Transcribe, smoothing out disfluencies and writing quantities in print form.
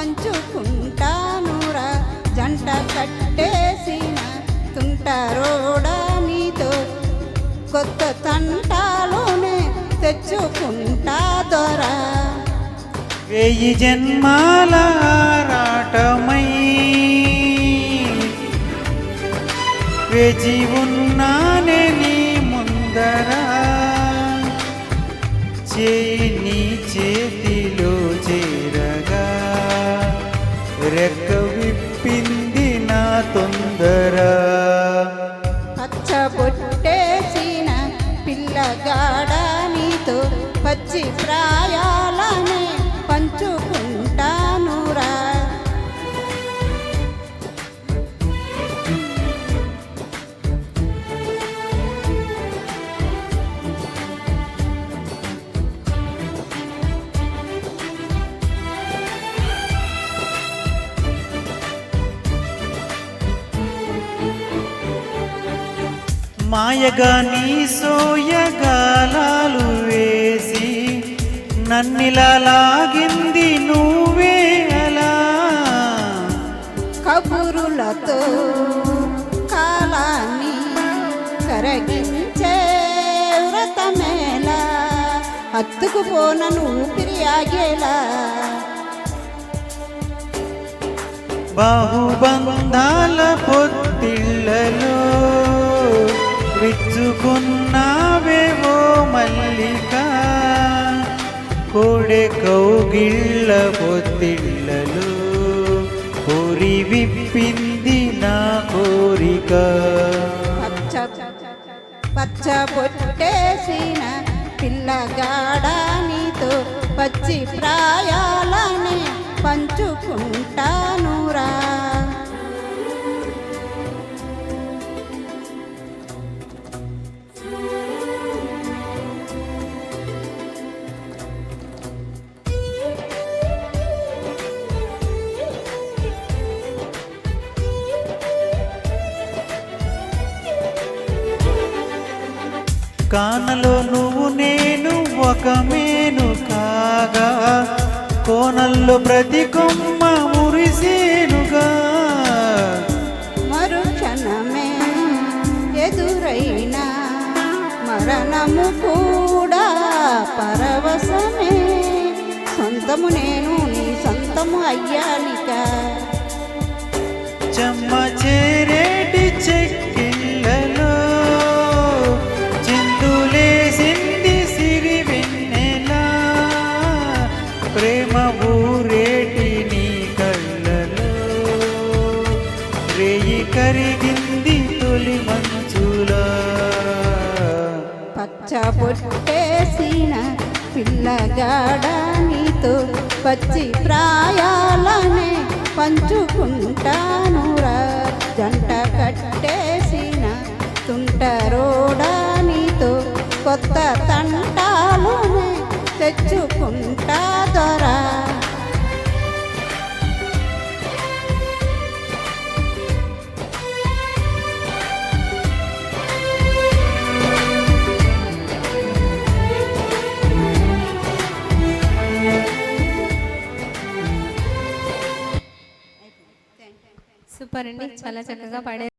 పంచుకుంటానురా జంట కట్టేసిన తుంటారోడా నీతో కొత్త తంటాలోనే తెచ్చుకుంటా దొరా వెయ్యి జన్మాల రాటమై వేచి ఉన్నానే నీ ముందర చేయి నీ చేతిలో చేరగా రెక్క విప్పింది నా తొందర పచ్చబొట్టేసిన పిల్లగాడ నీతో పచ్చి ప్రాయాలనే పంచుకుంటానురా మాయగా నీ సోయగాలాలు వేసి నన్నిలా లాగింది నువ్వే అలా కబురులతో కాలాన్ని కరగించే వ్రతమేలా హత్తుకుపోనను ఊపిరి ఆగేలా బాహుబంధాల పొత్తిళ్లలో విచ్చుకున్నావేవో మల్లిక కోడె కౌగిళ్ళ పొత్తిళ్లలో కోరి విప్పింది నా కోరిక పచ్చ పొట్టేసిన పిల్లగాడ నీతో పచ్చి ప్రాయాలనే పంచుకుంటానురా కానలో నువ్వు నేను ఒక మేను కాగా కోనల్లో ప్రతి కొమ్మ మురిసేనుగా మరుక్షణమే ఎదురైనా మరణము కూడా పరవశమే సొంతము నేను నీ సొంతము అయ్యాలిక చెమ్మ చేరేటి చెక్కిళ్ళలో చిందులేసింది సిరి వెన్నెలా ప్రేమ ఊరేటి నీ కళ్ళలో రేయి కరిగింది తొలి మంచులా పచ్చ పొట్టేసిన పిల్లగాడ నీతో పచ్చి ప్రాయాలనే పంచుకుంటానురా జంట కట్టేసిన తుంటరోడా నీతో కొత్త తంటాలోనే తెచ్చుకుంటా దొరా సూపర్ అండి, చాలా చక్కగా పాడారు.